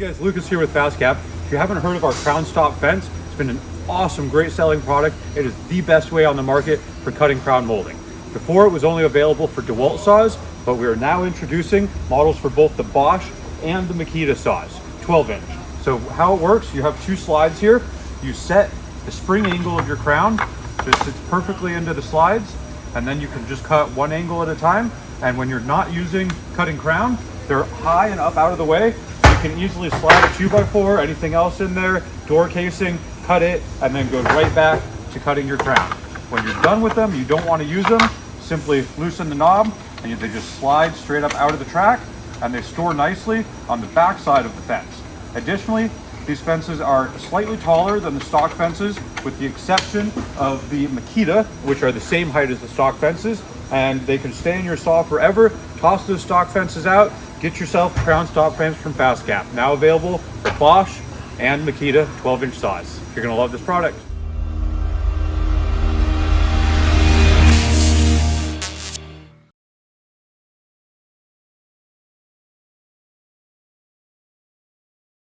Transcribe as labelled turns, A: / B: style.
A: guys, Lucas here with FastCap. If you haven't heard of our crown stop fence, it's been an awesome, great selling product. It is the best way on the market for cutting crown molding. Before, it was only available for DeWalt saws, but we are now introducing models for both the Bosch and the Makita saws, 12-inch. So how it works, you have two slides here. You set the spring angle of your crown, so it sits perfectly into the slides, and then you can just cut one angle at a time. And when you're not using cutting crown, they're high and up out of the way. You can easily slide a 2x4, anything else in there, door casing, cut it, and then go right back to cutting your crown. When you're done with them, you don't want to use them, simply loosen the knob and they just slide straight up out of the track, and they store nicely on the back side of the fence. Additionally, these fences are slightly taller than the stock fences, with the exception of the Makita, which are the same height as the stock fences, and they can stay in your saw forever. Toss those stock fences out, get yourself a crown stop fence from FastCap, now available for Bosch and Makita 12-inch saws. You're gonna love this product.